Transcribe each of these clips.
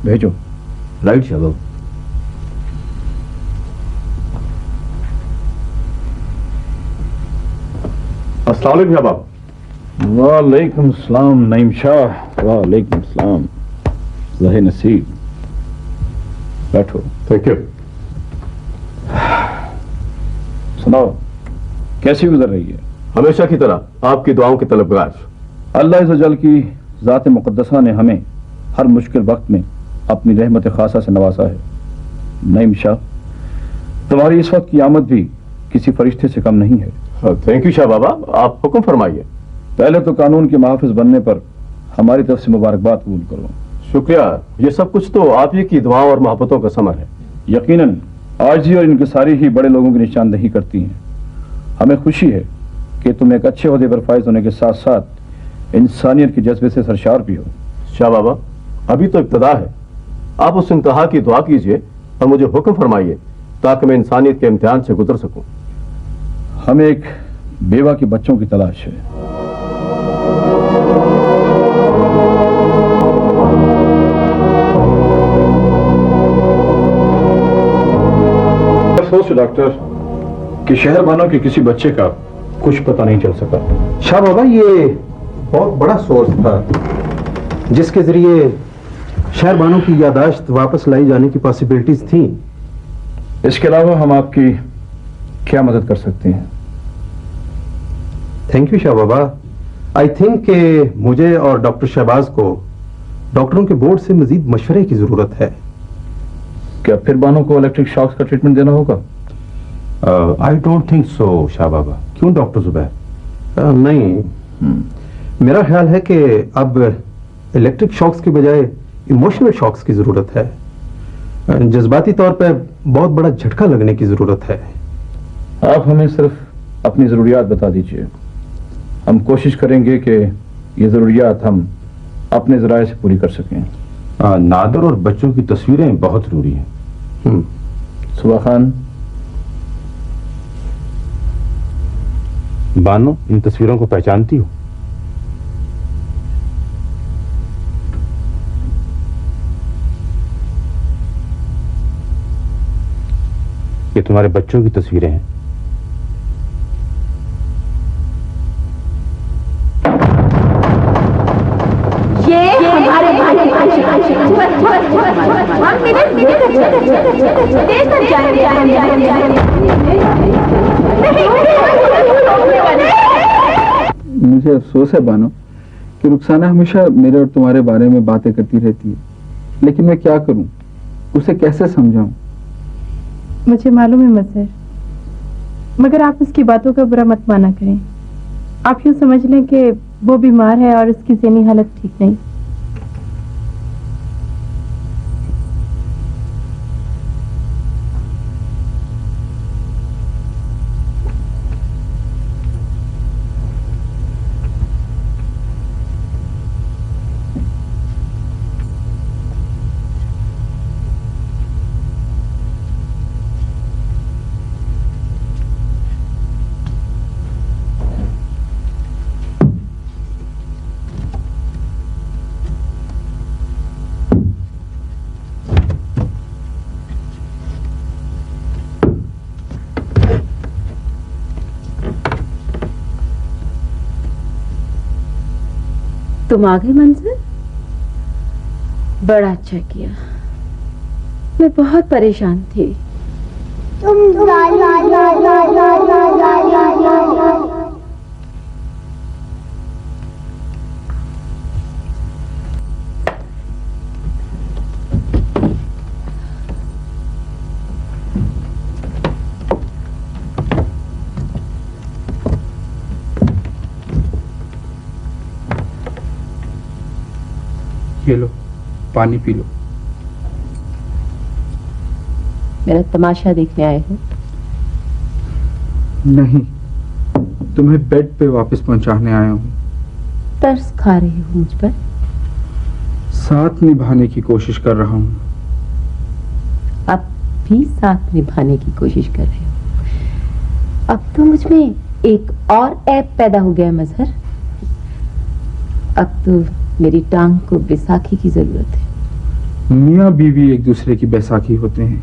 भेजो। राइट शाबाब। अस्सलाम वालेकुम शाबाब। वालेकुम सलाम नईम शाह। वालेकुम सलाम ज़ाहिर नसीब। बैठो। Thank you. सुनाओ, कैसी गुजर रही है? हमेशा की तरह आपकी दुआओं के तलबगार। अल्लाह इज़्ज़ा जल की ज़ात मुक़द्दसा ने हमें हर मुश्किल वक्त में अपनी रहमत खासा से नवाजा है। नईम शाह, तुम्हारी इस वक्त की आमद भी किसी फरिश्ते से कम नहीं है। थैंक यू शाह बाबा, आप हुक्म फरमाइए। पहले तो कानून के मुहाफ़िज बनने पर हमारी तरफ से मुबारकबाद कबूल करो। शुक्रिया, ये सब कुछ तो आप ही की दुआओं और मोहब्बतों का समर है। यकीनन आजिज़ी और इनकिसारी ही बड़े लोगों की निशानदेही करती हैं। हमें खुशी है कि तुम एक अच्छे ओहदे पर फाइज होने के साथ साथ इंसानियत के जज्बे से सरशार भी हो। शाह बाबा, अभी तो इब्तदा है। आप उस इंतहा की दुआ कीजिए और मुझे हुक्म फरमाइए ताकि मैं इंसानियत के इम्तिहान से गुजर सकूं। हमें एक बेवा के बच्चों की तलाश है। अफसोस है डॉक्टर कि शहर वालों के किसी बच्चे का कुछ पता नहीं चल सका। शाह बाबा, ये बहुत बड़ा सोर्स था जिसके जरिए शहर वालों की यादाश्त वापस लाई जाने की पॉसिबिलिटीज थी। इसके अलावा हम आपकी क्या मदद कर सकते हैं? Thank you Shah Baba. I think कि मुझे और डॉक्टर शहबाज को डॉक्टरों के बोर्ड से मजीद मशवरे की जरूरत है। क्या फिर बानों को इलेक्ट्रिक शॉक्स का ट्रीटमेंट देना होगा? I don't think so Shah Baba. क्यों डॉक्टर जुबैर? नहीं, मेरा ख्याल है कि अब इलेक्ट्रिक शॉक्स के बजाय इमोशनल शॉक्स की जरूरत है। जज्बाती तौर पे बहुत बड़ा झटका लगने की जरूरत है। आप हमें सिर्फ अपनी जरूरियात बता दीजिए, हम कोशिश करेंगे कि ये जरूरियात हम अपने जराये से पूरी कर सकें। नादर और बच्चों की तस्वीरें बहुत जरूरी हैं। सुबह खान, बानो, इन तस्वीरों को पहचानती हो? ये तुम्हारे बच्चों की तस्वीरें हैं। ये हमारे मुझे अफसोस है बानो कि रुखसाना हमेशा मेरे और तुम्हारे बारे में बातें करती रहती है, लेकिन मैं क्या करूं, उसे कैसे समझाऊं? मुझे मालूम है मजहर, मगर आप उसकी बातों का बुरा मत माना करें। आप यूँ समझ लें कि वो बीमार है और उसकी ज़हनी हालत ठीक नहीं। तुम आ गए मंजर, बड़ा अच्छा किया। मैं बहुत परेशान थी। ये लो, पानी पी लो। मेरा तमाशा देखने आए हो? नहीं, तुम्हें बेड पे वापस पहुंचाने आया हूँ। तरस खा रही हो मुझ पर? साथ निभाने की कोशिश कर रहा हूँ। अब भी साथ निभाने की कोशिश कर रहे हो? अब तो मुझ में एक और ऐप पैदा हो गया मजहर। अब तो मेरी टांग को बैसाखी की जरूरत है। मियाँ बीवी एक दूसरे की बैसाखी होते हैं।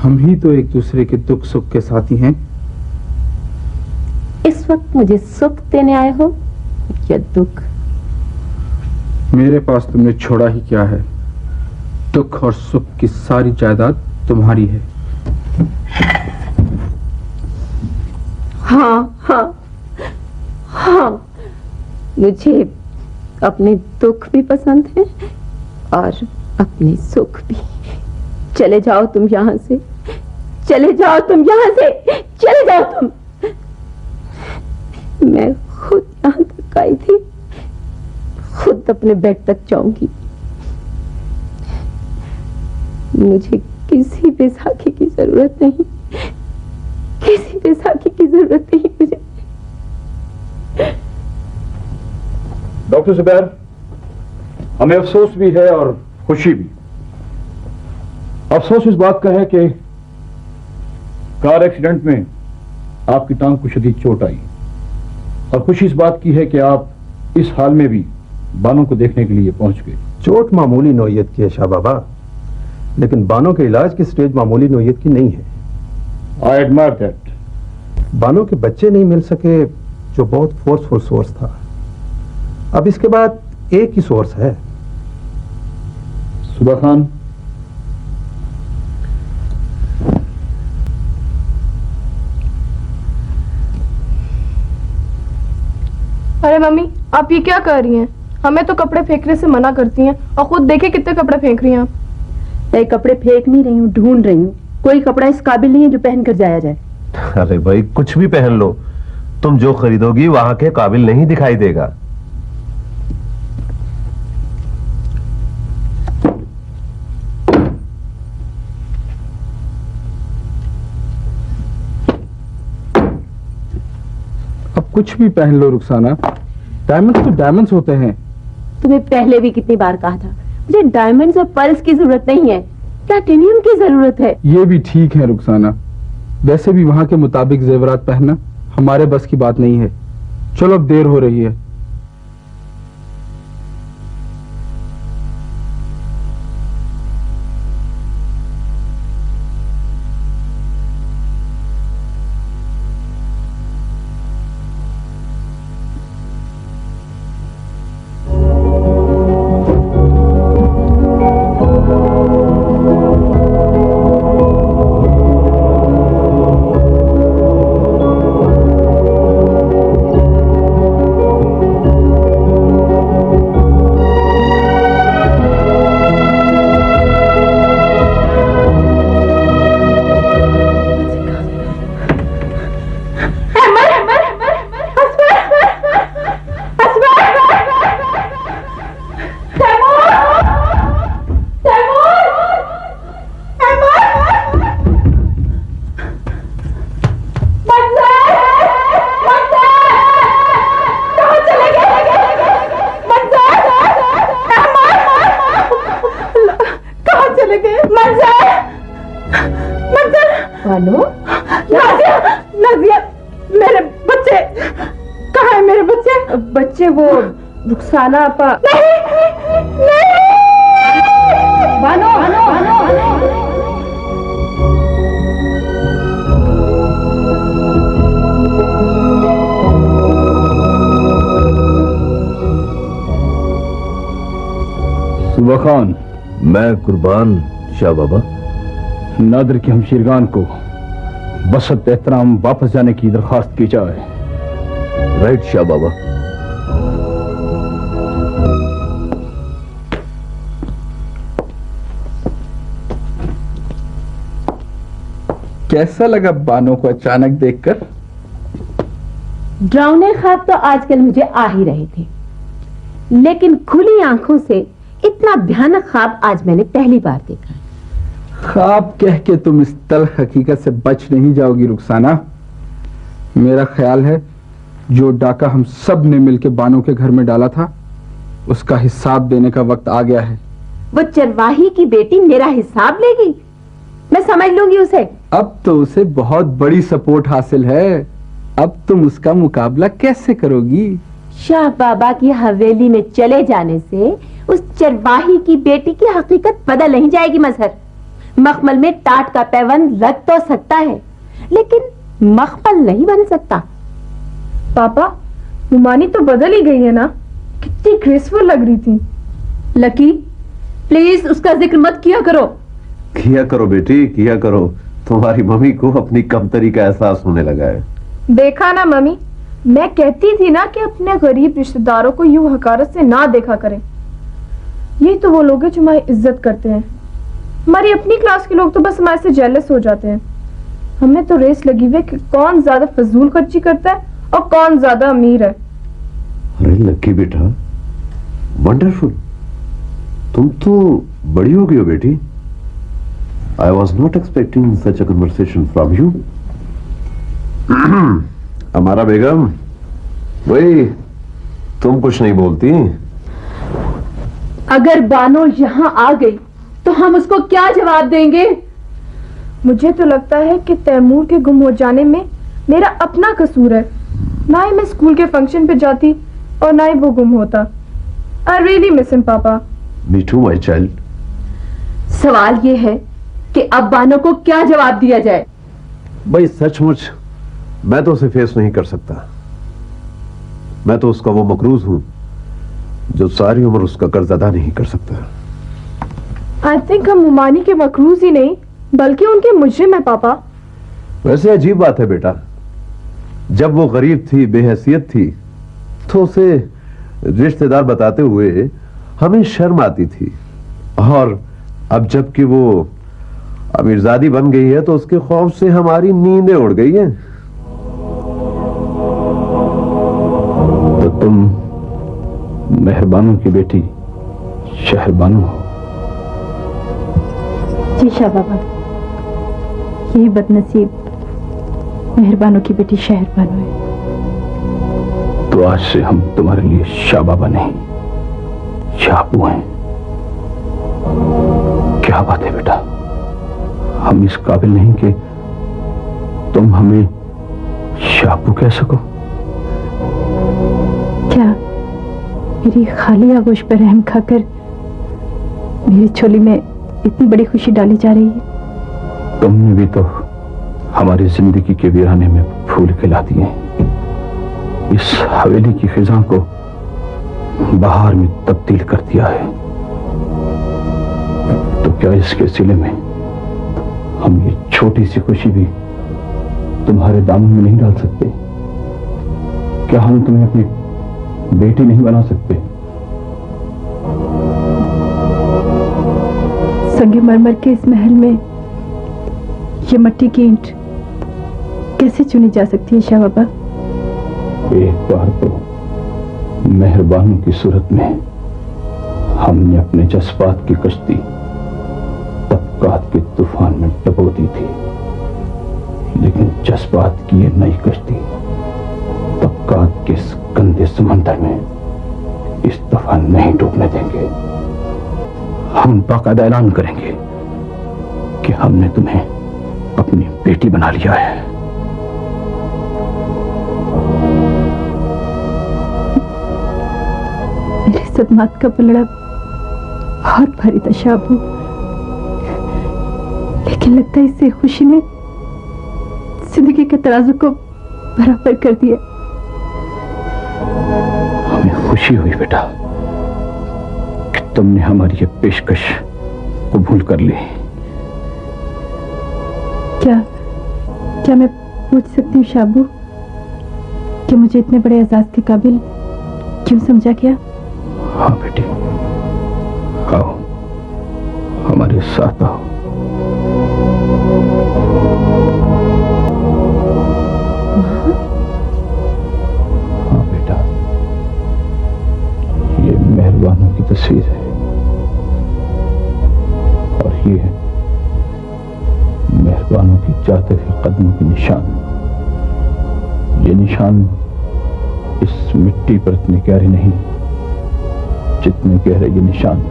हम ही तो एक दूसरे के दुख सुख के साथी हैं। इस वक्त मुझे सुख देने आए हो या दुख? मेरे पास तुमने छोड़ा ही क्या है? दुख और सुख की सारी जायदाद तुम्हारी है। हाँ हाँ हाँ, मुझे अपने दुख भी पसंद है और अपने सुख भी। चले जाओ तुम यहाँ से, चले जाओ तुम यहाँ से, चले जाओ तुम। मैं खुद यहाँ तक आई थी, खुद अपने बेड तक जाऊंगी। मुझे किसी बैसाखी की जरूरत नहीं, किसी बैसाखी की जरूरत नहीं मुझे। डॉक्टर जुबैर, हमें अफसोस भी है और खुशी भी। अफसोस इस बात का है कि कार एक्सीडेंट में आपकी टांग को शदीद चोट आई, और खुशी इस बात की है कि आप इस हाल में भी बानों को देखने के लिए पहुंच गए। चोट मामूली नौयत की है शाह बाबा, लेकिन बानों के इलाज की स्टेज मामूली नौयत की नहीं है। I admire that. बानों के बच्चे नहीं मिल सके, जो बहुत फोर्सफुल सोर्स था। अब इसके बाद एक ही सोर्स है। सुबह खान, अरे मम्मी, आप ये क्या कर रही हैं? हमें तो कपड़े फेंकने से मना करती हैं और खुद देखे कितने कपड़े फेंक रही हैं आप। मैं कपड़े फेंक नहीं रही हूँ, ढूंढ रही हूँ। कोई कपड़ा इस काबिल नहीं है जो पहनकर जाया जाए। अरे भाई, कुछ भी पहन लो, तुम जो खरीदोगी वहां के काबिल नहीं दिखाई देगा। अब कुछ भी पहन लो रुखसाना, डायमंड्स तो डायमंड्स होते हैं। तुम्हें पहले भी कितनी बार कहा था, मुझे डायमंड्स और पर्ल्स की जरूरत नहीं है, प्लैटिनियम की जरूरत है। ये भी ठीक है रुखसाना, वैसे भी वहां के मुताबिक जेवरात पहनना हमारे बस की बात नहीं है। चलो अब देर हो रही है। बानो, नाजिया, नाजिया, मेरे बच्चे कहाँ है? मेरे बच्चे? बच्चे वो रुखसाना आपा। नहीं, नहीं। बानो, बानो, बानो, बानो। सुबह खान, मैं कुर्बान शाह बाबा। नादर की हमशीरगान को बसत एहतराम वापस जाने की दरखास्त की जाए। राइट शाह बाबा। कैसा लगा बानो को अचानक देखकर? डरावने ख्वाब तो आजकल मुझे आ ही रहे थे, लेकिन खुली आंखों से इतना भयानक ख्वाब आज मैंने पहली बार देखा। ख्वाब कह के तुम इस तल्ख हकीकत से बच नहीं जाओगी रुखसाना। मेरा ख्याल है जो डाका हम सब ने मिलकर बानो के घर में डाला था, उसका हिसाब देने का वक्त आ गया है। वो चरवाही की बेटी मेरा हिसाब लेगी? मैं समझ लूंगी उसे। अब तो उसे बहुत बड़ी सपोर्ट हासिल है, अब तुम उसका मुकाबला कैसे करोगी? शाह बाबा की हवेली में चले जाने से उस चरवाही की बेटी की हकीकत बदल नहीं जाएगी मजहर। मखमल में टाट का पैबंद लग तो सकता है, लेकिन मखमल नहीं बन सकता। पापा, मुमानी तो बदल ही गई है ना, कितनी ग्रेसफुल लग रही थी। लकी, प्लीज उसका जिक्र मत किया करो। किया करो बेटी, किया करो। तुम्हारी मम्मी को अपनी कमतरी का एहसास होने लगा है। देखा ना मम्मी, मैं कहती थी ना कि अपने गरीब रिश्तेदारों को यूं हकारत से ना देखा करें। यही तो वो लोग हैं जो हमारी इज्जत करते हैं। हमारी अपनी क्लास के लोग तो बस हमारे से जेलस हो जाते हैं। हमें तो रेस लगी हुई है कि कौन ज्यादा फजूल खर्ची करता है और कौन ज्यादा अमीर है। अरे लक्की बेटा, वंडरफुल, तुम तो बड़ी हो गई हो बेटी। I was not expecting such a conversation from you. हमारा बेगम, वही तुम कुछ नहीं बोलती। अगर बानो यहाँ आ गई तो हम उसको क्या जवाब देंगे? मुझे तो लगता है कि तैमूर के गुम हो जाने में मेरा अपना कसूर है। ना ही मैं स्कूल के फंक्शन पे जाती और ना ही वो गुम होता। I really miss him papa. Me too my child. सवाल ये है कि अब बानो को क्या जवाब दिया जाए? भाई सचमुच मैं तो उसे फेस नहीं कर सकता। मैं तो उसका वो मकरूज हूं जो सारी उम्र उसका कर्ज अदा नहीं कर सकता। आई थिंक हम मुमानी के मकरूज ही नहीं बल्कि उनके मुजरिम है पापा। वैसे अजीब बात है बेटा, जब वो गरीब थी, बेहैसियत थी, तो उसे रिश्तेदार बताते हुए हमें शर्म आती थी, और अब जबकि वो अमीरजादी बन गई है तो उसके खौफ से हमारी नींदें उड़ गई हैं। तो तुम मेहरबानों की बेटी शहरबानो हो। जी शाह बाबा, यही बदनसीब मेहरबानों की बेटी शहरबानो है। तो आज से हम तुम्हारे लिए शाह बाबा नहीं, शाहबू हैं। क्या बात है बेटा, हम इस काबिल नहीं कि तुम हमें शाहबू कह सको। क्या मेरी खाली आगोश पर रहम खाकर मेरी झोली में इतनी बड़ी खुशी डाली जा रही है? तुमने भी तो हमारी जिंदगी के वीराने में फूल खिला दिए। इस हवेली की खिजा को बहार में तब्दील कर दिया है। तो क्या इसके सिले में हम ये छोटी सी खुशी भी तुम्हारे दामन में नहीं डाल सकते? क्या हम तुम्हें अपनी बेटी नहीं बना सकते? संगमरमर के इस महल में ये मट्टी की ईंट कैसे चुनी जा सकती है शाह बाबा? एक बार तो मेहरबानों की सूरत में हमने अपने जज्बात की कश्ती तबकात के तूफान में डबो दी थी, लेकिन जज्बात की ये नई कश्ती तबकात के इस गंदे समंदर में इस दफा नहीं डूबने देंगे। हम बाकायदा ऐलान करेंगे कि हमने तुम्हें अपनी बेटी बना लिया है। मेरे सदमात का पलड़ा बहुत भारी था शाहबू, लेकिन लगता है इससे खुशी ने जिंदगी के तराजू को बराबर कर दिया। हमें खुशी हुई बेटा कि तुमने हमारी ये पेशकश कबूल कर ली। क्या मैं पूछ सकती हूँ शाहबू कि मुझे इतने बड़े एजाज के काबिल क्यों समझा गया? हाँ बेटी, आओ हमारे साथ आओ। हाँ बेटा, ये मेहरबानों की तस्वीर है और ये है मेहरबानों की जाते हुए कदमों के निशान। ये निशान इस मिट्टी पर इतने गहरे नहीं जितने गहरे ये निशान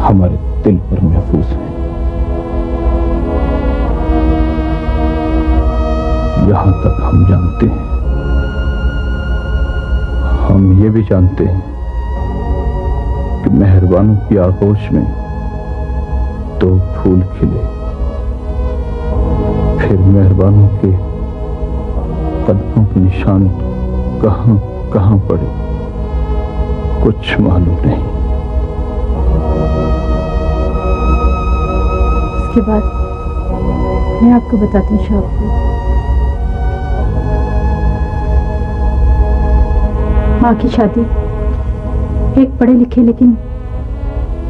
हमारे दिल पर महफूज हैं। यहां तक हम जानते हैं, हम ये भी जानते हैं कि मेहरबानों की आगोश में दो फूल खिले, फिर मेहरबानों के कदमों के निशान कहां कहां पड़े कुछ मालूम नहीं। उसके बाद मैं आपको बताती हूँ शाहब। माँ की शादी एक पढ़े लिखे लेकिन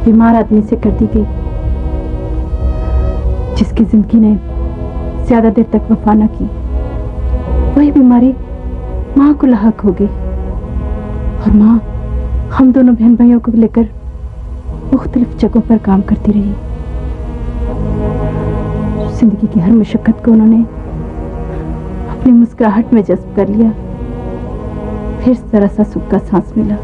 बीमार आदमी से कर दी गई, जिसकी जिंदगी ने ज्यादा देर तक वफा न की। वही बीमारी माँ को लाहक हो गई और माँ हम दोनों बहन भाइयों को लेकर मुख्तलिफ जगहों पर काम करती रही। जिंदगी की हर मुशक्कत को उन्होंने अपनी मुस्कुराहट में जज्ब कर लिया। फिर जरा सा सुख का सांस मिला।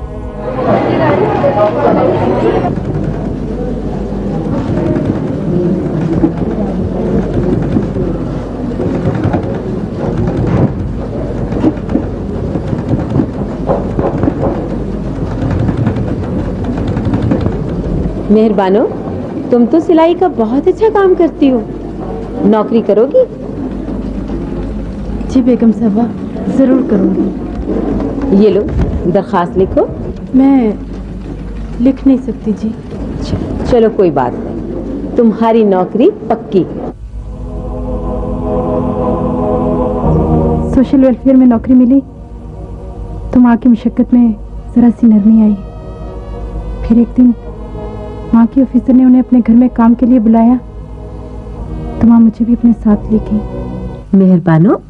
मेहरबानो, तुम तो सिलाई का बहुत अच्छा काम करती हो, नौकरी करोगी? जी बेगम साहबा, जरूर करूंगी। ये लो दरखास्त लिखो। मैं लिख नहीं सकती जी। चलो कोई बात नहीं, तुम्हारी नौकरी पक्की। सोशल वेलफेयर में नौकरी मिली तो माँ की मुशक्कत में जरा सी नरमी आई। फिर एक दिन माँ की ऑफिसर ने उन्हें अपने घर में काम के लिए बुलाया तो माँ मुझे भी अपने साथ ले गई। मेहरबानो,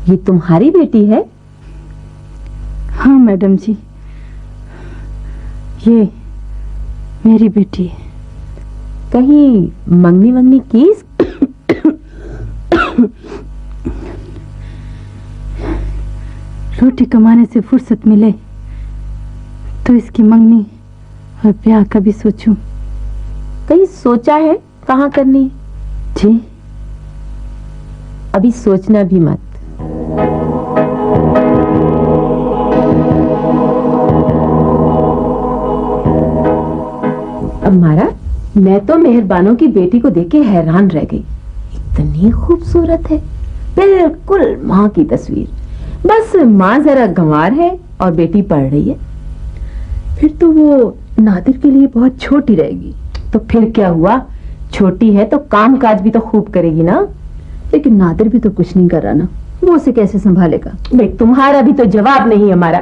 ये तुम्हारी बेटी है? हाँ मैडम जी, ये मेरी बेटी है। कहीं मंगनी वंगनी की? रोटी कमाने से फुर्सत मिले तो इसकी मंगनी और ब्याह का भी सोचूं। कहीं सोचा है कहाँ करनी? जी अभी सोचना भी मत। अब मारा, मैं तो मेहरबानों की बेटी को देख के हैरान रह गई। इतनी खूबसूरत है, बिल्कुल माँ की तस्वीर। बस माँ जरा गंवार है और बेटी पढ़ रही है। फिर तो वो नादिर के लिए बहुत छोटी रहेगी। तो फिर क्या हुआ, छोटी है तो काम काज भी तो खूब करेगी ना। लेकिन नादिर भी तो कुछ नहीं कर रहा ना, वो उसे कैसे संभालेगा? भाई तुम्हारा भी तो जवाब नहीं है हमारा।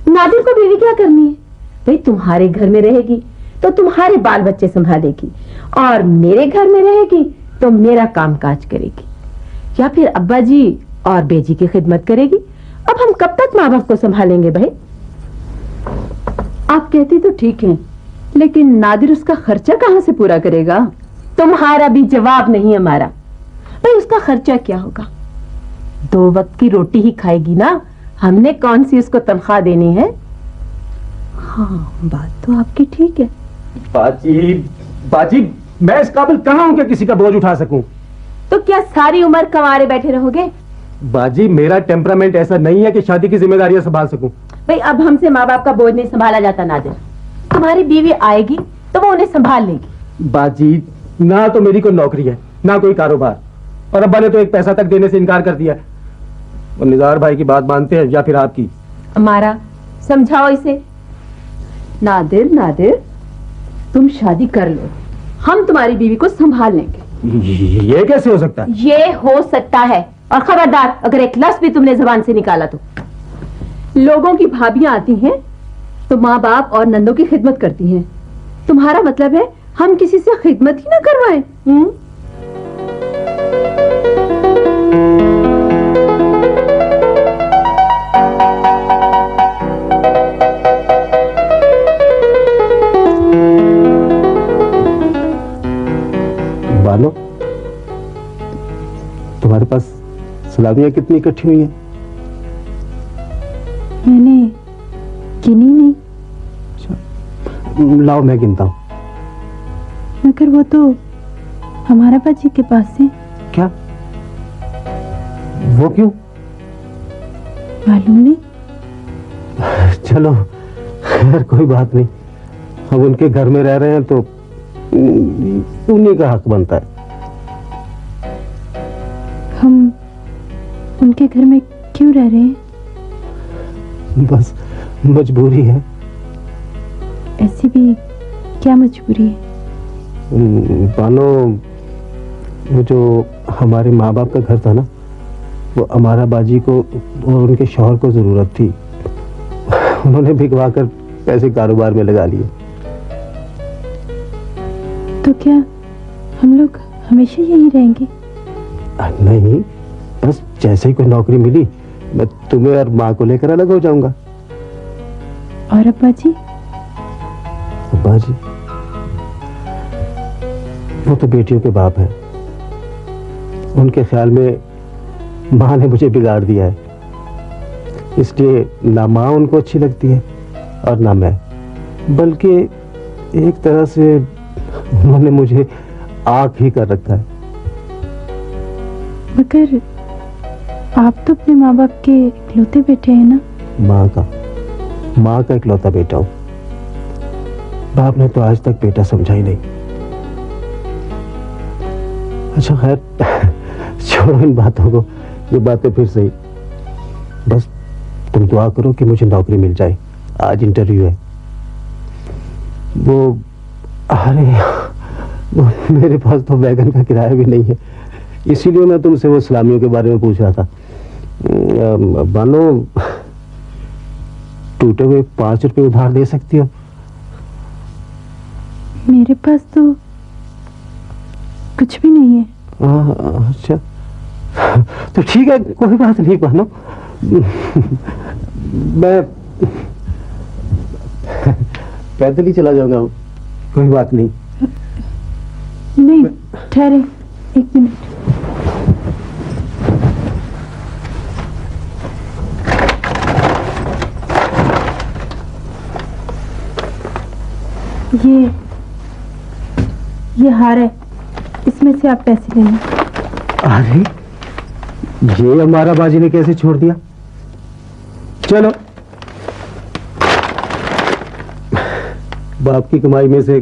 नादिर को बीवी क्या करनी है? भाई तुम्हारे घर में रहेगी तो तुम्हारे बाल बच्चे संभालेगी, और मेरे घर में रहेगी तो मेरा काम काज करेगी, या फिर अब्बा जी और बेजी की खिदमत करेगी। अब हम कब तक माँ बाप को संभालेंगे भाई? आप कहती तो ठीक है, लेकिन नादिर उसका खर्चा कहाँ से पूरा करेगा? तुम्हारा भी जवाब नहीं हमारा। भाई उसका खर्चा क्या होगा? 2 वक्त की रोटी ही खाएगी ना, हमने कौन सी उसको तनख्वाह देनी है? हाँ बात तो आपकी ठीक है। बाजी, बाजी, मैं इस काबिल कहाँ हूँ कि किसी का बोझ उठा सकूं? तो क्या सारी उम्र कमारे बैठे रहोगे? बाजी, मेरा टेम्परामेंट ऐसा नहीं है कि शादी की जिम्मेदारियां संभाल सकूं। भाई अब हमसे माँ बाप का बोझ नहीं संभाला जाता नादिर। तुम्हारी बीवी आएगी तो वो उन्हें संभाल लेगी। बाजी, ना तो मेरी कोई नौकरी है ना कोई कारोबार, और अब्बा ने तो एक पैसा तक देने से इनकार कर दिया। वो निज़ार भाई की बात मानते हैं या फिर आपकी? हमारा समझाओ इसे। नादिर, नादिर, तुम शादी कर लो, हम तुम्हारी बीवी को संभाल लेंगे। ये कैसे हो सकता है? ये हो सकता है, और खबरदार अगर एक लफ्ज भी तुमने जबान से निकाला तो। लोगों की भाभियां आती हैं तो माँ बाप और नंदों की खिदमत करती हैं। तुम्हारा मतलब है हम किसी से खिदमत ही ना करवाएं? बालो, तुम्हारे पास सलामियां कितनी इकट्ठी हुई है? मैंने गिनी नहीं। लाओ मैं गिनता हूँ। मगर वो तो हमारा बाजी के पास है। क्या? वो क्यों? मालूम नहीं। चलो खैर कोई बात नहीं, हम उनके घर में रह रहे हैं तो उन्हीं का हक बनता है। हम उनके घर में क्यों रह रहे हैं? बस मजबूरी है। ऐसी भी क्या मजबूरी है? बानो, वो जो हमारे माँ बाप का घर था ना, वो अमारा बाजी को और उनके शौहर को जरूरत थी। उन्होंने भिगवा कर पैसे कारोबार में लगा लिए। तो क्या हम लोग हमेशा यहीं रहेंगे? नहीं, बस जैसे ही कोई नौकरी मिली मैं तुम्हें और माँ को लेकर अलग हो जाऊंगा। और अब्बा जी? अब्बा जी वो तो बेटियों के बाप हैं। उनके ख्याल में माँ ने मुझे बिगाड़ दिया है, इसलिए ना माँ उनको अच्छी लगती है और ना मैं। बल्कि एक तरह से उन्होंने मुझे आँख ही कर रखा है। मगर आप तो अपने माँ बाप के इकलौते बेटे हैं ना? माँ का इकलौता बेटा हूँ। बाप ने तो आज तक बेटा समझा ही नहीं। अच्छा खैर, छोड़ो इन बातों को, ये बातें फिर सही। बस तुम दुआ करो कि मुझे नौकरी मिल जाए। आज इंटरव्यू है। अरे वो मेरे पास तो वैगन का किराया भी नहीं है, इसीलिए मैं तुमसे वो सलामियों के बारे में पूछ रहा था। बानो, टूटे हुए 5 रुपए उधार दे सकती हो? मेरे पास तो कुछ भी नहीं है। अच्छा तो ठीक है, कोई बात नहीं बानो। मैं पैदल ही चला जाऊंगा, कोई बात नहीं। नहीं, ठहरे 1 मिनट। ये हार है, इसमें से आप पैसे लेंगे। अरे ये हमारा बाजी ने कैसे छोड़ दिया? चलो, बाप की कमाई में से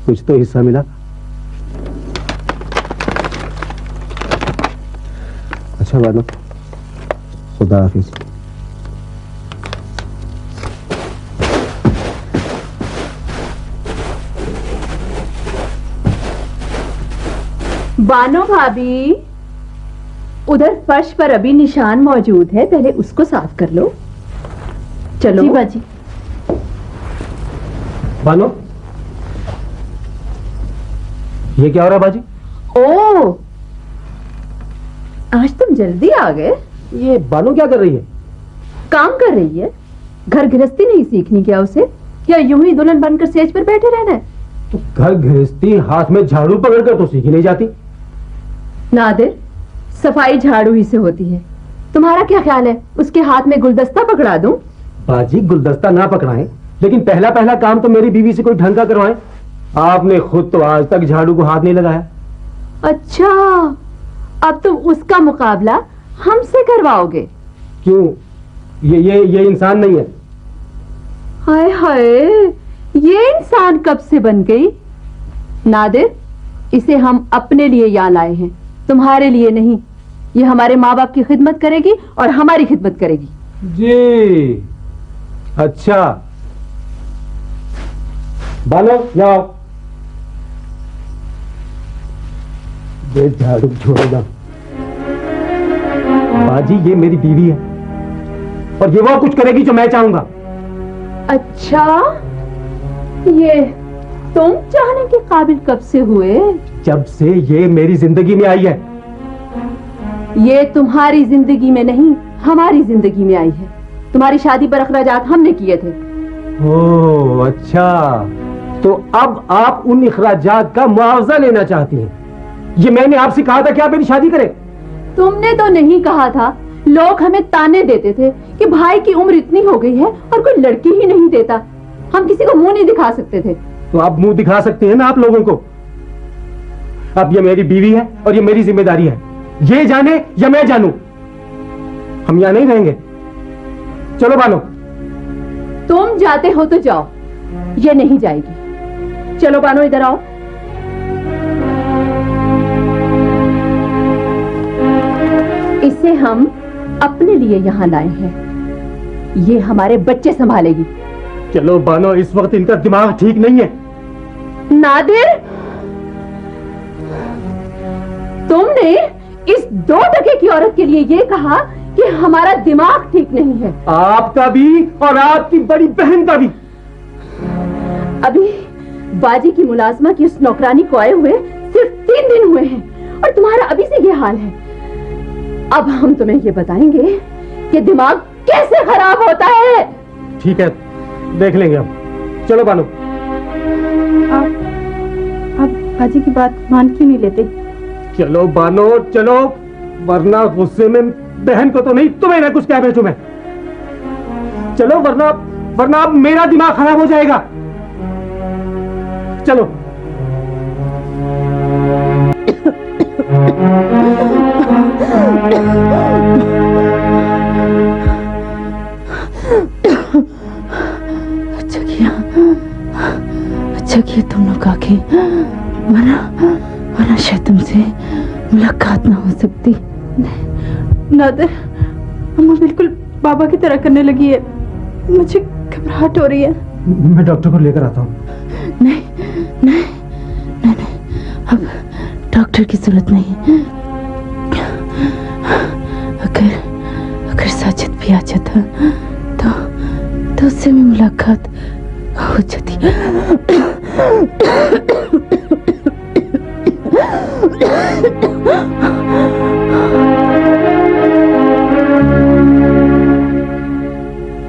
कुछ तो हिस्सा मिला। अच्छा बानो, खुदा हाफिज। बानो भाभी, उधर फर्श पर अभी निशान मौजूद है, पहले उसको साफ कर लो। चलो जी बाजी। बानो, ये क्या हो रहा है बाजी? ओ, आज तुम जल्दी आ गए। ये बानो क्या कर रही है? काम कर रही है। घर गृहस्थी नहीं सीखनी क्या उसे, या यूं ही दुल्हन बनकर सेज पर बैठे रहना है? तो घर गृहस्थी हाथ में झाड़ू पकड़कर तो सीखी नहीं जाती। नादिर, सफाई झाड़ू ही से होती है। तुम्हारा क्या ख्याल है, उसके हाथ में गुलदस्ता पकड़ा दूं? बाजी, गुलदस्ता ना पकड़ाएं, लेकिन पहला पहला काम तो मेरी बीवी से कोई ढंग का करवाएं। आपने खुद तो आज तक झाड़ू को हाथ नहीं लगाया। अच्छा, अब तुम उसका मुकाबला हमसे करवाओगे? क्यों? ये इंसान नहीं है। हाय हाय, ये इंसान कब से बन गई? नादिर, इसे हम अपने लिए यहाँ लाए हैं, तुम्हारे लिए नहीं। ये हमारे माँ बाप की खिदमत करेगी और हमारी खिदमत करेगी। जी अच्छा, बालो जाओ। ये झाड़ू छोड़ेगा। बाजी, ये मेरी बीवी है और ये वो कुछ करेगी जो मैं चाहूंगा। अच्छा, ये तुम चाहने के काबिल कब से हुए? जब से ये मेरी जिंदगी में आई है। ये तुम्हारी जिंदगी में नहीं, हमारी जिंदगी में आई है। तुम्हारी शादी पर अखराजात हमने किए थे। ओह अच्छा, तो अब आप उन अखराजात का मुआवजा लेना चाहती हैं। ये मैंने आपसे कहा था कि आप मेरी शादी करें। तुमने तो नहीं कहा था। लोग हमें ताने देते थे कि भाई की उम्र इतनी हो गई है और कोई लड़की ही नहीं देता। हम किसी को मुंह नहीं दिखा सकते थे। तो आप मुंह दिखा सकते हैं ना आप लोगों को। अब ये मेरी बीवी है और ये मेरी जिम्मेदारी है। ये जाने या मैं जानूं, हम यहां नहीं रहेंगे। चलो बानो। तुम जाते हो तो जाओ, ये नहीं जाएगी। चलो बानो इधर आओ। इसे हम अपने लिए यहाँ लाए हैं, ये हमारे बच्चे संभालेगी। चलो बानो, इस वक्त इनका दिमाग ठीक नहीं है। नादिर, तुमने इस 2 टके की औरत के लिए ये कहा कि हमारा दिमाग ठीक नहीं है। आपका भी और आपकी बड़ी बहन का भी। अभी बाजी की मुलाजमा की उस नौकरानी को आए हुए सिर्फ 3 दिन हुए हैं और तुम्हारा अभी से ये हाल है। अब हम तुम्हें ये बताएंगे कि दिमाग कैसे खराब होता है। ठीक है, देख लेंगे हम। चलो बानो। आप बाजी की बात मान क्यों नहीं लेते? चलो बानो चलो, वरना गुस्से में बहन को तो नहीं, तुम्हें ना कुछ क्या भेजूं मैं। चलो, वरना अब मेरा दिमाग खराब हो जाएगा। चलो। अच्छा किया तुम लोग आके, वरना शायद तुमसे मुलाकात ना हो सकती। नादिर, अम्मा बिल्कुल बाबा की तरह करने लगी है, मुझे घबराहट हो रही है। मैं डॉक्टर को लेकर आता हूँ। नहीं, अब डॉक्टर की जरूरत नहीं। अगर साजिद भी आ जाता तो उससे भी मुलाकात हो जाती।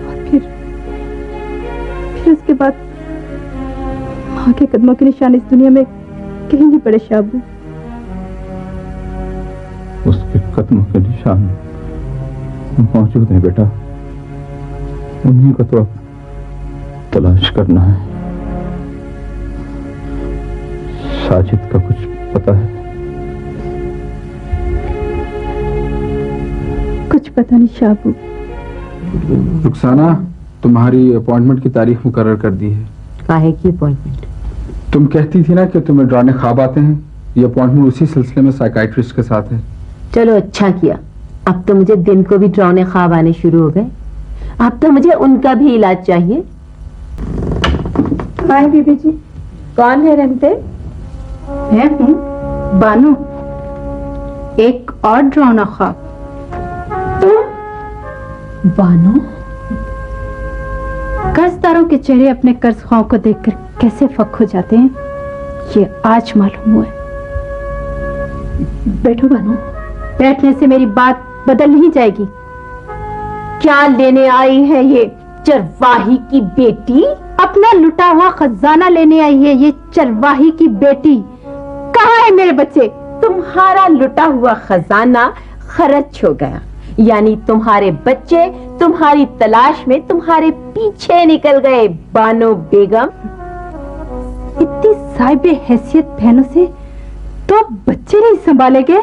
और फिर उसके बाद माँ के कदमों के निशान इस दुनिया में कहीं नहीं पड़े शाबू। उसके कदमों के निशान मौजूद हैं बेटा, उन्हीं को तो अब तलाश करना है। साजिद का कुछ पता है? कुछ पता नहीं शाबू। रुखसाना, तुम्हारी अपॉइंटमेंट की तारीख मुकर्रर कर दी है। काहे की अपॉइंटमेंट? तुम कहती थी ना कि तुम्हें डरावने ख्वाब आते हैं, ये अपॉइंटमेंट उसी सिलसिले में साइकाइट्रिस्ट के साथ है। चलो अच्छा किया, अब तो मुझे दिन को भी डरावने ख्वाब आने शुरू हो गए। अब तो मुझे उनका भी इलाज चाहिए। हाय बीबी जी। कौन है रहमते? मैं हूँ बानो। एक और डरावना ख्वाब। बानो? कर्जदारों के चेहरे अपने कर्ज ख्वाह को देखकर कैसे फक हो जाते हैं, ये आज मालूम हुआ है। बैठो बानो। बैठने से मेरी बात बदल नहीं जाएगी। क्या लेने आई है ये चरवाही की बेटी? अपना लुटा हुआ खजाना लेने आई है ये चरवाही की बेटी। कहाँ है मेरे बच्चे? तुम्हारा लुटा हुआ खजाना खर्च हो गया, यानी तुम्हारे बच्चे तुम्हारी तलाश में तुम्हारे पीछे निकल गए। बानो बेगम, इतनी साहिबे हैसियत बहनों से तो बच्चे नहीं संभाले गए,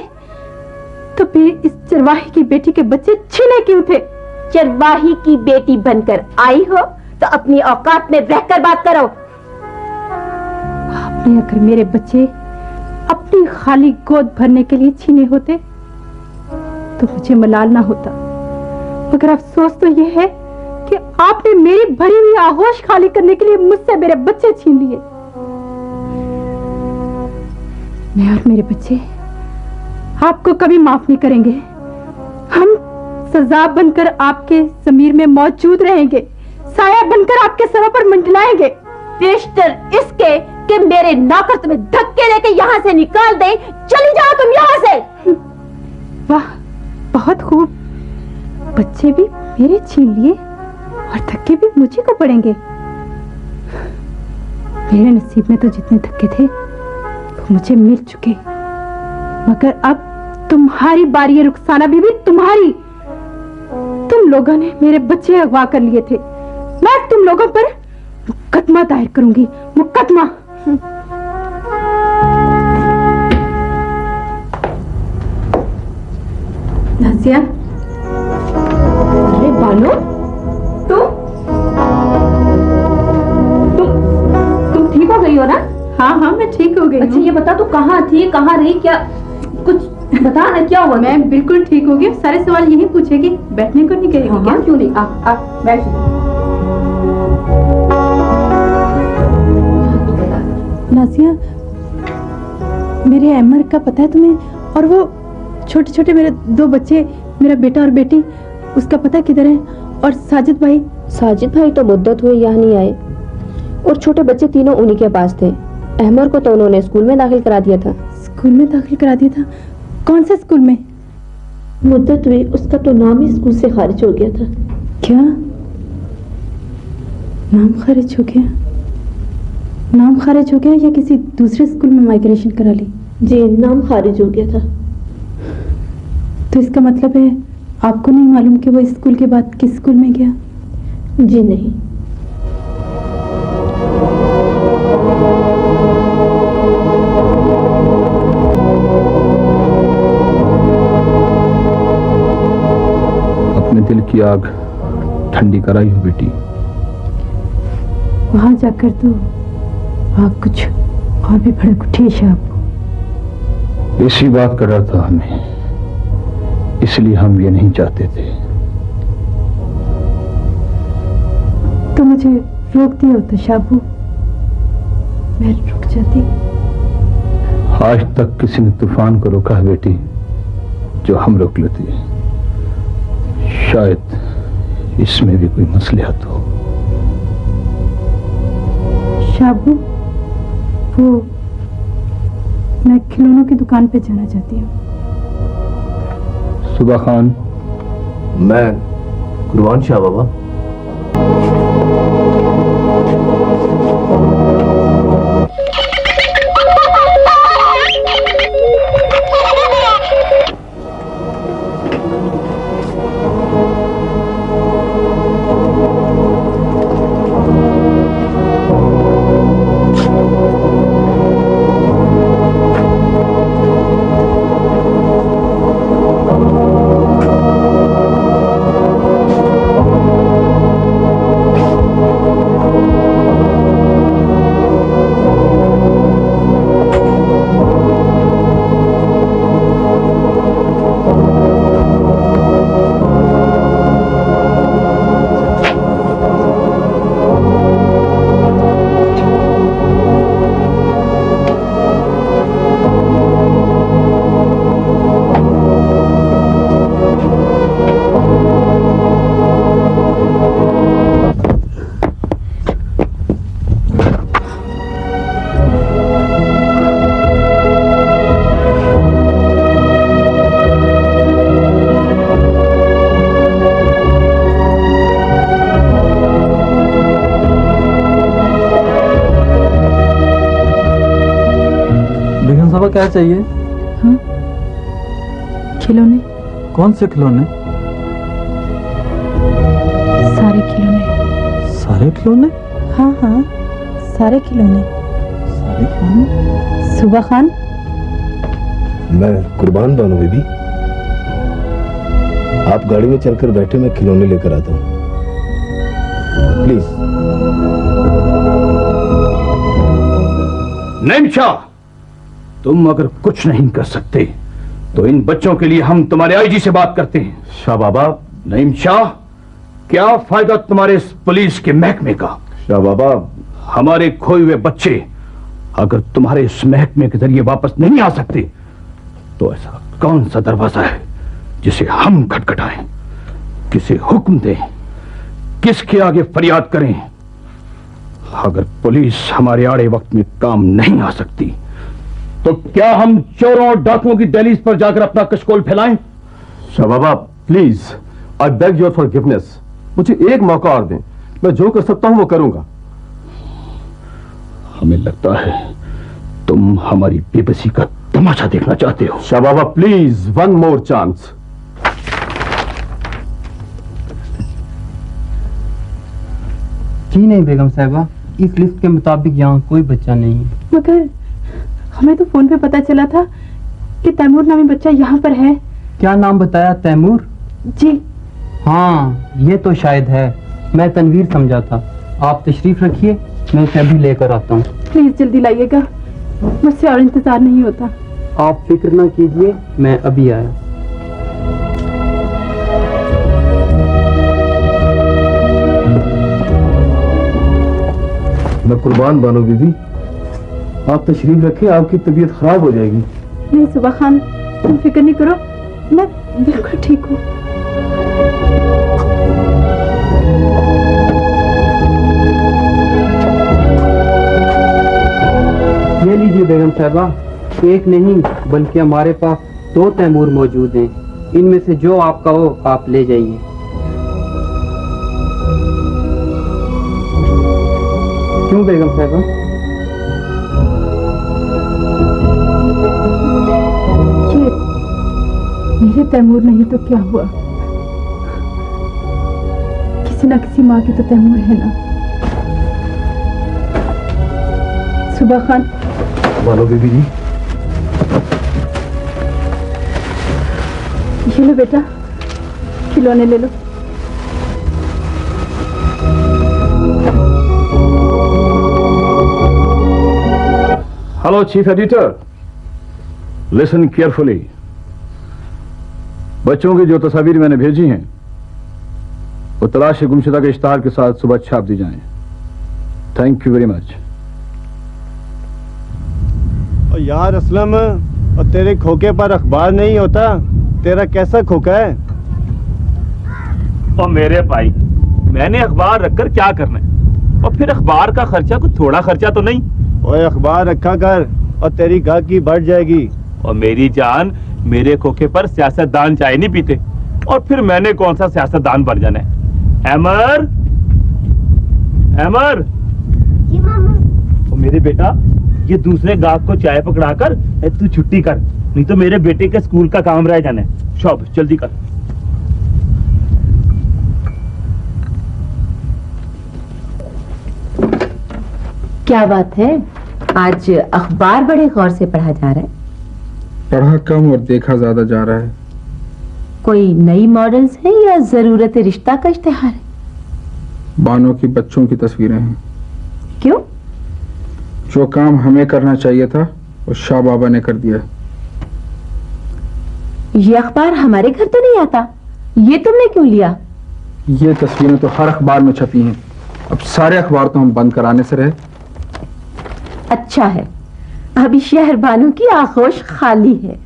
तो फिर इस चरवाही की बेटी के बच्चे छीने क्यों थे? चरवाही की बेटी बनकर आई हो तो अपनी औकात में रहकर बात करो। आपने अगर मेरे बच्चे अपनी खाली गोद भरने के लिए छीने होते तो मुझे मलाल ना होता, मगर अफसोस तो यह है कि आपने मेरी भरी हुई आगोश खाली करने के लिए मुझसे मेरे बच्चे छीन लिए। मैं और मेरे बच्चे आपको कभी माफ नहीं करेंगे। हम सजा बनकर आपके ज़मीर में मौजूद रहेंगे, साया बनकर आपके सरों पर मंडलाएंगे। बेशतर इसके कि मेरे नौकर तुम्हें धक्के लेके यहाँ से निकाल दे। चली जाओ तुम यहाँ से। वाह, बहुत खूब। बच्चे भी मेरे छीन लिए और धक्के भी मुझे को पड़ेंगे। मेरे नसीब में तो जितने धक्के थे वो मुझे मिल चुके, मगर अब तुम्हारी बारी है रुखसाना बीबी, तुम्हारी। तुम लोगों ने मेरे बच्चे अगवा कर लिए थे, मैं तुम लोगों पर मुकदमा दायर करूंगी, मुकदमा। नाज़िया। अरे बानो, तुम हो ना? हाँ हाँ मैं ठीक हो गई अच्छा हूँ। ये बता तू कहाँ थी, कहाँ रही, क्या कुछ बता ना, क्या हुआ? मैं बिल्कुल ठीक हो गई। सारे सवाल यही पूछेगी, बैठने को नहीं कहेगी हाँ, क्या? हाँ, क्यों नहीं, आ बैठ। नासिया, मेरे अमर का पता है तुम्हें? और वो छोटे छोटे मेरे 2 बच्चे, मेरा बेटा और बेटी, उसका पता किधर है? और साजिद भाई तो मुद्दत हुए यहाँ नहीं आए, और छोटे बच्चे तीनों उन्हीं के पास थे। अहमर को तो उन्होंने स्कूल में दाखिल करा दिया था। स्कूल में दाखिल करा दिया था? कौन से स्कूल में? मुद्दत हुई, उसका तो नाम ही स्कूल से खारिज हो गया था। क्या नाम खारिज हो गया? नाम खारिज हो गया या किसी दूसरे स्कूल में माइग्रेशन करा ली? जी, नाम खारिज हो गया था। तो इसका मतलब है आपको नहीं मालूम कि वो इस स्कूल के बाद किस स्कूल में गया? जी नहीं। अपने दिल की आग ठंडी कराई हो बेटी। वहां जाकर तो आग कुछ और भी भड़क उठी है शाहब। इसी बात का डर था हमें, इसलिए हम ये नहीं चाहते थे। तो मुझे रोक दिया होता शाबू, मैं रुक जाती। आज तक किसी ने तूफान को रोका है बेटी जो हम रोक लेते। शायद इसमें भी कोई मसलिहत हो। शाबू, वो मैं खिलौनों की दुकान पे जाना चाहती हूँ। सुबह खान, मैं कुर्बान शाह बाबा। क्या चाहिए? हाँ, खिलौने। कौन से खिलौने? सारे खिलौने। सारे खिलौने? हाँ हाँ, सारे खिलौने। सारे खिलौने? सुबह खान, मैं कुर्बान बानो बीबी, आप गाड़ी में चलकर बैठे, मैं खिलौने लेकर आता हूँ, प्लीज। नईम शाह, तुम अगर कुछ नहीं कर सकते तो इन बच्चों के लिए हम तुम्हारे आईजी से बात करते हैं। शाह बाबा। नईम शाह, क्या फायदा तुम्हारे इस पुलिस के महकमे का? शाह बाबा, हमारे खोए हुए बच्चे अगर तुम्हारे इस महकमे के जरिए वापस नहीं आ सकते तो ऐसा कौन सा दरवाजा है जिसे हम खटखटाएं, किसे हुक्म दें, किसके आगे फरियाद करें? अगर पुलिस हमारे आड़े वक्त में काम नहीं आ सकती तो क्या हम चोरों और डाकुओं की दहलीज पर जाकर अपना कशकोल फैलाएं? Shah Baba please, I beg your forgiveness, मुझे एक मौका और दें, मैं जो कर सकता हूं वो करूंगा। हमें लगता है तुम हमारी बेबसी का तमाशा देखना चाहते हो। Shah Baba please, one more chance. जी नहीं बेगम साहिबा, इस लिस्ट के मुताबिक यहाँ कोई बच्चा नहीं है। मगर हमें तो फोन पे पता चला था कि तैमूर नामी बच्चा यहाँ पर है। क्या नाम बताया? तैमूर? जी हाँ, ये तो शायद है, मैं तनवीर समझा था। आप तशरीफ रखिए, मैं उसे अभी लेकर आता हूँ। प्लीज जल्दी लाइएगा, मुझसे और इंतजार नहीं होता। आप फिक्र ना कीजिए, मैं अभी आया। मैं कुर्बान बानो बीबी, आप तशरीफ रखें, आपकी तबीयत खराब हो जाएगी। नहीं सुबह खान, तुम फिक्र नहीं करो, मैं बिल्कुल ठीक हूँ। ये लीजिए बेगम साहबा, एक नहीं बल्कि हमारे पास 2 तैमूर मौजूद हैं। इनमें से जो आपका हो आप ले जाइए। क्यों बेगम साहबा? ये मेरे तैमूर नहीं तो क्या हुआ, किसी ना किसी माँ की तो तैमूर है ना। सुबह खान। बानो बीबी जी, ये लो बेटा, खिलौने ले लो। Hello chief editor, listen carefully. बच्चों की जो तस्वीर मैंने भेजी हैं वो तलाश गुमशुदा के इश्तहार के साथ सुबह छाप दी जाएं। Thank you very much. और यार असलम, और तेरे खोखे पर अखबार नहीं होता, तेरा कैसा खोखा है? और मेरे भाई, मैंने अखबार रखकर क्या करना है? और फिर अखबार का खर्चा कुछ थोड़ा खर्चा तो नहीं। ओए अखबार रखा कर और तेरी गाहकी बढ़ जाएगी। और मेरी जान, मेरे खोखे पर सियासतदान चाय नहीं पीते, और फिर मैंने कौन सा सियासतदान बन जाना है? अमर, अमर, जी मामा। और मेरे बेटा, ये दूसरे गाहक को चाय पकड़ाकर तू छुट्टी कर, नहीं तो मेरे बेटे के स्कूल का काम रह जाना है। शॉप जल्दी कर। क्या बात है, आज अखबार बड़े गौर से पढ़ा जा रहा है? पढ़ा कम और देखा ज्यादा जा रहा है। कोई नई मॉडल्स है या जरूरत रिश्ता का इश्तिहार है? बानों की बच्चों की तस्वीरें हैं। क्यों? जो काम हमें करना चाहिए था वो शाह बाबा ने कर दिया। ये अखबार हमारे घर तो नहीं आता, ये तुमने क्यों लिया? ये तस्वीरें तो हर अखबार में छपी हैं, अब सारे अखबार तो हम बंद कराने से रहे। अच्छा है, अभी शहर बानों की आगोश खाली है।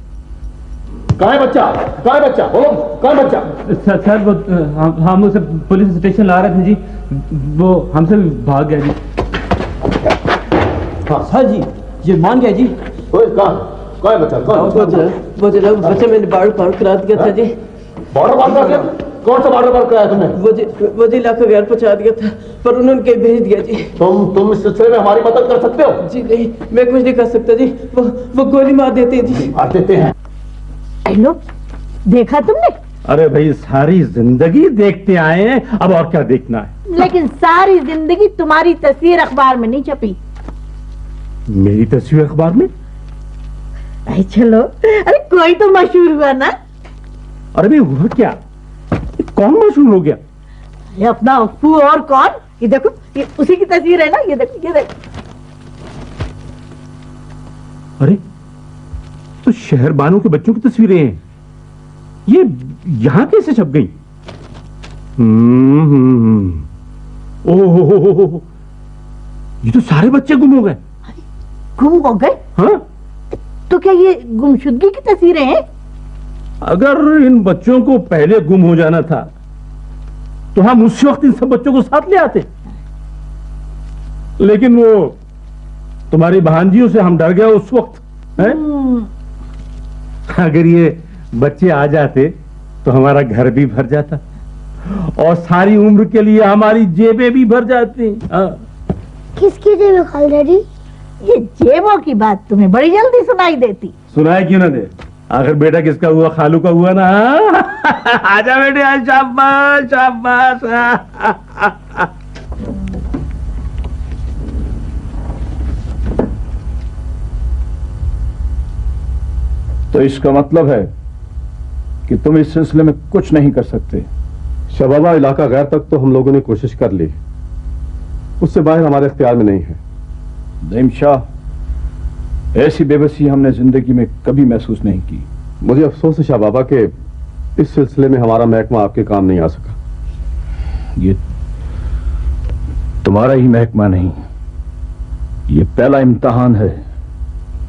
कहाँ है बच्चा? कहाँ है बच्चा? बोलो, कहाँ है बच्चा? सर वो हम उसे पुलिस स्टेशन ला रहे थे जी, वो हमसे भाग गया जी। हाँ सर जी, ये मान गया जी। ओए, कहाँ है बच्चा? वो जनाब बच्चे मैंने बार करा दिया था जी। बॉर्डर पार कर दिया? कौन सा बॉर्डर पार कराया तुमने? वो जी लाख घर पहुंचा दिया था, पर उन्होंने कहीं भेज दिया जी। तुम इस सिलसिले में हमारी मदद कर सकते हो? जी नहीं, मैं कुछ नहीं कर सकता जी, वो गोली मार देते हैं जी। मार देते हैं? लो, देखा तुमने? अरे भाई, सारी जिंदगी देखते आए हैं, अब और क्या देखना है? लेकिन सारी जिंदगी तुम्हारी तस्वीर अखबार में नहीं छपी। मेरी तस्वीर अखबार में? अरे चलो, अरे कोई तो मशहूर हुआ ना। अरे भाई, हुआ क्या? कौन मशहूर हो गया? ये अपना अप्पू। और कौन? ये देखो, ये उसी की तस्वीर है ना, ये देखो, ये देखो। अरे तो शहर बानों के बच्चों की तस्वीरें हैं, ये यहां कैसे छप गई? ओह, ये तो सारे बच्चे गुम हो गए। गुम हो गए? हाँ, तो क्या ये गुमशुदगी की तस्वीरें हैं? अगर इन बच्चों को पहले गुम हो जाना था तो हम उस वक्त इन सब बच्चों को साथ ले आते, लेकिन वो तुम्हारी भांजियों से हम डर गए उस वक्त है? अगर ये बच्चे आ जाते तो हमारा घर भी भर जाता और सारी उम्र के लिए हमारी जेबें भी भर जाती। किसकी जेबें खालदारी? ये जेबों की बात तुम्हें बड़ी जल्दी सुनाई देती। सुनाए क्यों ना दे, आखिर बेटा किसका हुआ? खालू का हुआ ना। आजा बेटे, आज शाबाश शाबाश। तो इसका मतलब है कि तुम इस सिलसिले में कुछ नहीं कर सकते। शबाबा इलाका गैर तक तो हम लोगों ने कोशिश कर ली, उससे बाहर हमारे इख्तियार में नहीं है। नईम शाह, ऐसी बेबसी हमने जिंदगी में कभी महसूस नहीं की। मुझे अफसोस है शाह बाबा के इस सिलसिले में हमारा महकमा आपके काम नहीं आ सका। ये तुम्हारा ही महकमा नहीं, ये पहला इम्तिहान है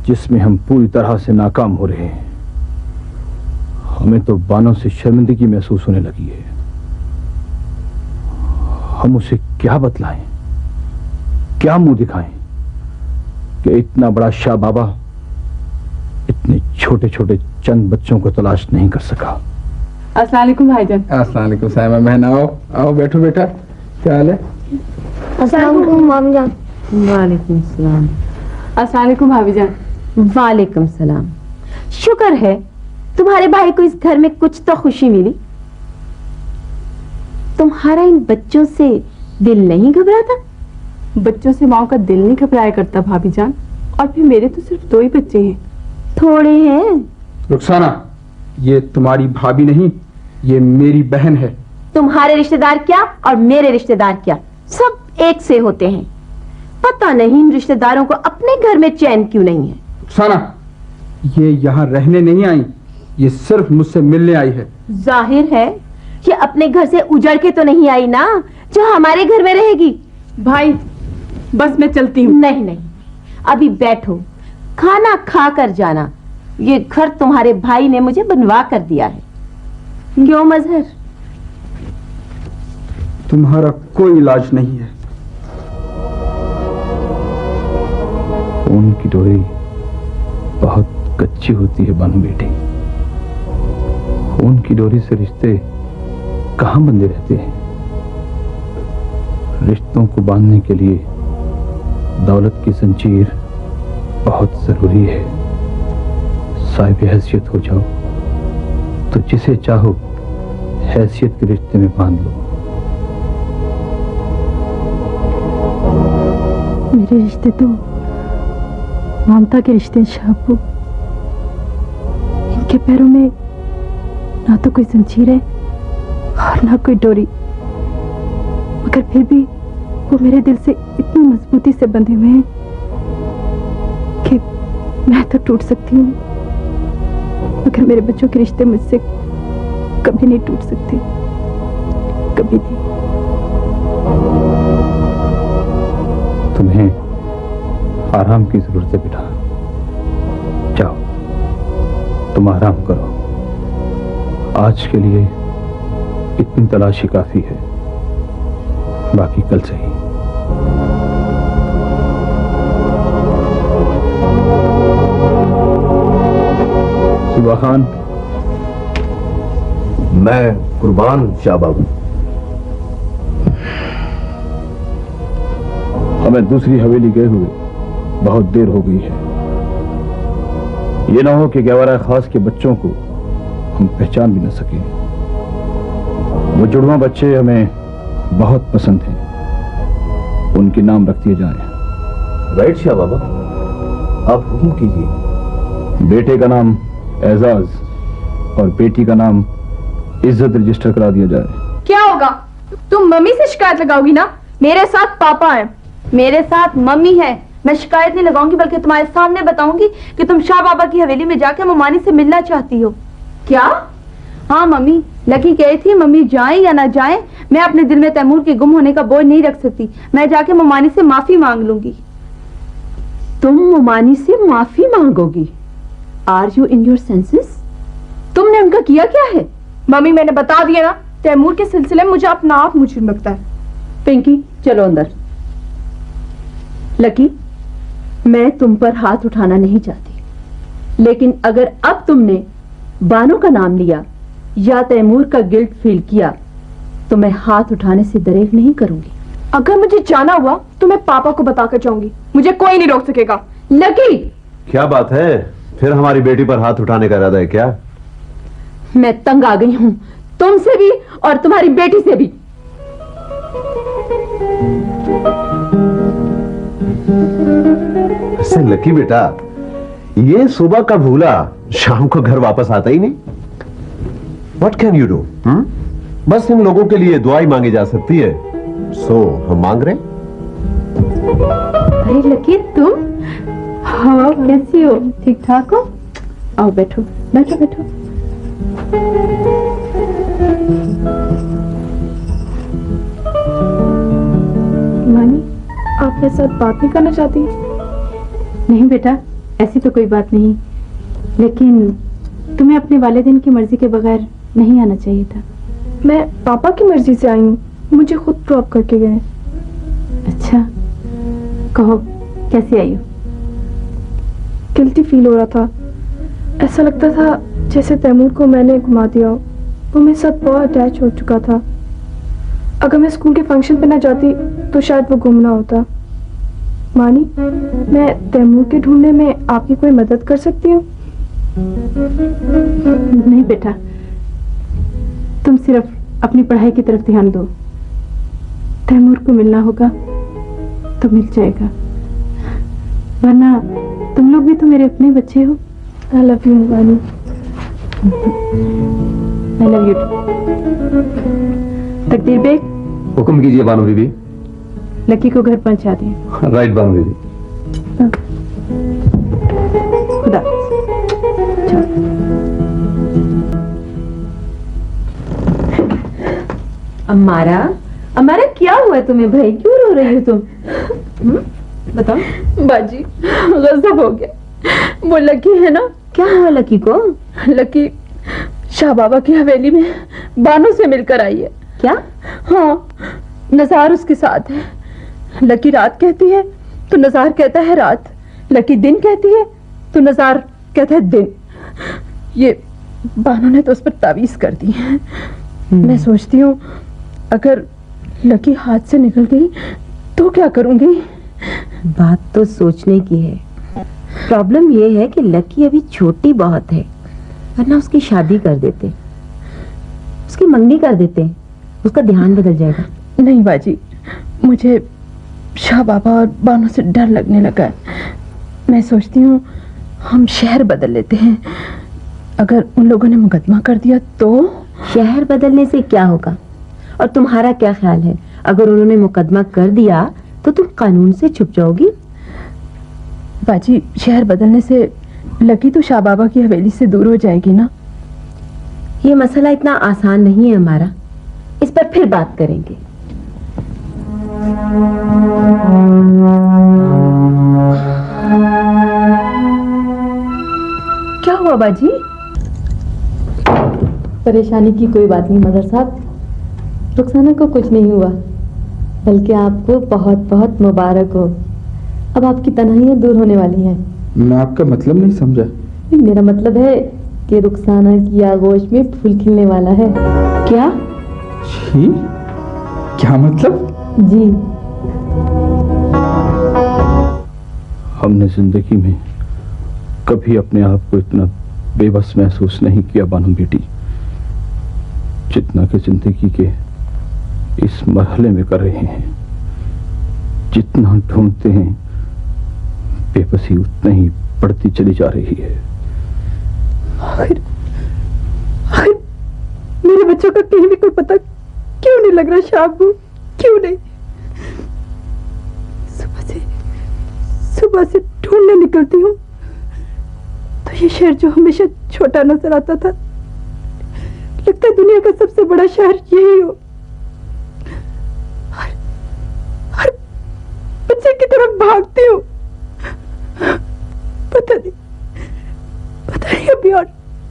जिसमें हम पूरी तरह से नाकाम हो रहे हैं। हमें तो बानों से शर्मिंदगी महसूस होने लगी है। हम उसे क्या बतलाएं, क्या मुंह दिखाएं कि इतना बड़ा शाह बाबा इतने छोटे छोटे चंद बच्चों को तलाश नहीं कर सका। अस्सलाम वालेकुम भाईजान। अस्सलाम वालेकुम साइमा बहन, आओ आओ बैठो बेटा, क्या हाल है? अस्सलाम वालेकुम माम जान। वालेकुम सलाम। अस्सलाम वालेकुम भाभी जान। वालेकुम सलाम। शुक्र है तुम्हारे भाई को इस घर में कुछ तो खुशी मिली। तुम्हारा इन बच्चों से दिल नहीं घबराता? बच्चों से माँ का दिल नहीं घबराया करता भाभी जान, और फिर मेरे तो सिर्फ 2 ही बच्चे हैं। थोड़े हैं। रुखसाना, ये तुम्हारी भाभी नहीं, ये मेरी बहन है। तुम्हारे रिश्तेदार क्या और मेरे रिश्तेदार क्या, सब एक से होते हैं। पता नहीं इन रिश्तेदारों को अपने घर में चैन क्यों नहीं है। रुखसाना, ये यहाँ रहने नहीं आई, ये सिर्फ मुझसे मिलने आई है। जाहिर है कि अपने घर से उजड़ के तो नहीं आई ना, जो हमारे घर में रहेगी। भाई बस मैं चलती हूँ। नहीं नहीं, अभी बैठो, खाना खा कर जाना। ये घर तुम्हारे भाई ने मुझे बनवा कर दिया है। क्यों मजहर? तुम्हारा कोई इलाज नहीं है। खून की डोरी बहुत कच्ची होती है बानू बेटी। खून की डोरी से रिश्ते कहां बंधे रहते हैं। रिश्तों को बांधने के लिए दौलत की जंजीर बहुत जरूरी है। साहिब हैसियत हो जाओ तो जिसे चाहो हैसियत के रिश्ते में बांध लो। मेरे रिश्ते तो ममता के रिश्ते शाहबू। इनके पैरों में ना तो कोई जंजीर है और ना कोई डोरी, मगर फिर भी वो मेरे दिल से इतनी मजबूती से बंधे हुए हैं कि मैं तो टूट सकती हूँ, मगर मेरे बच्चों के रिश्ते मुझसे कभी नहीं टूट सकते, कभी नहीं। तुम्हें आराम की जरूरत है बेटा। जाओ तुम आराम करो। आज के लिए इतनी तलाशी काफी है, बाकी कल से ही। सुबह खान। मैं कुर्बान शाह बाबू। हमें दूसरी हवेली गए हुए बहुत देर हो गई है। ये ना हो कि गवारा खास के बच्चों को हम पहचान भी न सके। वो जुड़वा बच्चे हमें बहुत पसंद हैं, उनके नाम रख दिए जाएं। राइट शाह बाबा, आप हुक्म कीजिए। बेटे का नाम एजाज और बेटी का नाम इज्जत रजिस्टर करा दिया जाए। क्या होगा? तुम मम्मी से शिकायत लगाओगी ना? मेरे साथ पापा है। मेरे साथ मम्मी है। मैं शिकायत नहीं लगाऊंगी, बल्कि तुम्हारे सामने बताऊंगी कि तुम शाह बाबा की हवेली में जाकर ममानी से मिलना चाहती हो। क्या? हाँ मम्मी, लकी कही थी मम्मी जाए या ना जाए, मैं अपने दिल में तैमूर के गुम होने का बोझ नहीं रख सकती। मैं जाके ममानी से माफी मांग लूंगी। तुम ममानी से माफी मांगोगी? Are you in your senses? तुमने उनका किया क्या है? मम्मी मैंने बता दिया ना, तैमूर के सिलसिले में मुझे अपना आप मुझे लगता है। पिंकी चलो अंदर। लकी, मैं तुम पर हाथ उठाना नहीं चाहती, लेकिन अगर अब तुमने बानो का नाम लिया या तैमूर का गिल्ट फील किया तो मैं हाथ उठाने से दरेक नहीं करूंगी। अगर मुझे जाना हुआ तो मैं पापा को बताकर जाऊंगी, मुझे कोई नहीं रोक सकेगा। लकी, क्या बात है, फिर हमारी बेटी पर हाथ उठाने का इरादा है क्या? मैं तंग आ गई हूं, तुमसे भी और तुम्हारी बेटी से भी। ऐसे लकी बेटा, ये सुबह का भूला शाम को घर वापस आता ही नहीं। What can you do? बस इन लोगों के लिए दुआई मांगी जा सकती है। सो हम मांग रहे हैं। अरे लकी तुम, हाँ कैसी हो? ठीक ठाक हो? आओ बैठो बैठो बैठो। मानी, आप मेरे साथ बात नहीं करना चाहती? नहीं बेटा, ऐसी तो कोई बात नहीं, लेकिन तुम्हें अपने वालिदैन की मर्जी के बगैर नहीं आना चाहिए था। मैं पापा की मर्जी से आई हूँ, मुझे खुद ड्रॉप करके गए। अच्छा, कहो कैसी आई हो? गिल्टी फील हो रहा था, ऐसा लगता था जैसे तैमूर को मैंने घुमा दिया हो। वो मेरे साथ बहुत अटैच हो चुका था। अगर मैं स्कूल के फंक्शन पे ना जाती तो शायद वो गुमना होता। मानी, मैं तैमूर के ढूंढने में आपकी कोई मदद कर सकती हूँ? नहीं बेटा, तुम सिर्फ अपनी पढ़ाई की तरफ ध्यान दो। तैमूर को मिलना होगा तो मिल जाएगा, वरना तुम लोग भी तो मेरे अपने बच्चे हो। आई लव यू मानी। I love you. तकदीर बेग, हुक्म कीजिए बानो बीबी। लकी को घर पहुंचा दें। राइट बानो बीबी। खुदा। अम्मारा, अम्मारा क्या हुआ तुम्हें भाई, क्यों रो रही हो तुम? बताओ। बाजी, गजब हो गया। वो लकी है ना? क्या हुआ लकी को? लकी शाह बाबा की हवेली में बानो से मिलकर आई है। क्या? हाँ, नज़ार उसके साथ है। लकी रात कहती है तो नज़ार कहता है रात, लकी दिन कहती है तो नज़ार कहता है दिन। ये बानो ने तो उस पर तावीज़ कर दी है। मैं सोचती हूँ अगर लकी हाथ से निकल गई तो क्या करूंगी? बात तो सोचने की है। प्रॉब्लम ये है कि लकी अभी छोटी बहुत है, वरना उसकी शादी कर देते, उसकी मंगनी कर देते, उसका ध्यान बदल जाएगा। नहीं बाजी, मुझे शाह बाबा और बानो से डर लगने लगा है। मैं सोचती हूँ हम शहर बदल लेते हैं। अगर उन लोगों ने मुकदमा कर दिया तो? शहर बदलने से क्या होगा? और तुम्हारा क्या ख्याल है, अगर उन्होंने मुकदमा कर दिया तो तुम कानून से छुप जाओगी? बाजी, शहर बदलने से लकी तो शाह बाबा की हवेली से दूर हो जाएगी ना? ये मसला इतना आसान नहीं है हमारा, इस पर फिर बात करेंगे। क्या हुआ बाजी? परेशानी की कोई बात नहीं मदर साहब, रुखसाना को कुछ नहीं हुआ, बल्कि आपको बहुत बहुत मुबारक हो। अब आपकी तन्हाइयाँ दूर होने वाली हैं। मैं आपका मतलब नहीं समझा। मेरा मतलब है कि रुखसाना की आगोश में फूल खिलने वाला है। क्या? जी, क्या मतलब? जी, हमने जिंदगी में कभी अपने आप को इतना बेबस महसूस नहीं किया बानो बेटी, जितना कि जिंदगी के इस मरहले में कर रहे हैं। जितना ढूंढते हैं बेबसी उतना ही बढ़ती चली जा रही है। आखिर मेरे बच्चों का कहीं भी कोई पता क्यों नहीं लग रहा शाबू, क्यों नहीं? सुबह से ढूंढने निकलती हूँ तो ये शहर जो हमेशा छोटा नजर आता था, लगता है दुनिया का सबसे बड़ा शहर यही हो। हर बच्चे की तरफ भागती हूँ। पता नहीं अभी और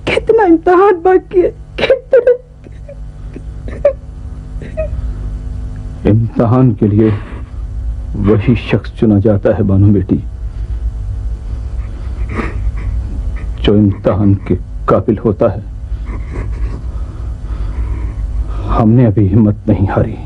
कितना इम्तिहान बाकी है, कितना। इम्तिहान के लिए वही शख्स चुना जाता है बानो बेटी जो इम्तिहान के काबिल होता है। हमने अभी हिम्मत नहीं हारी।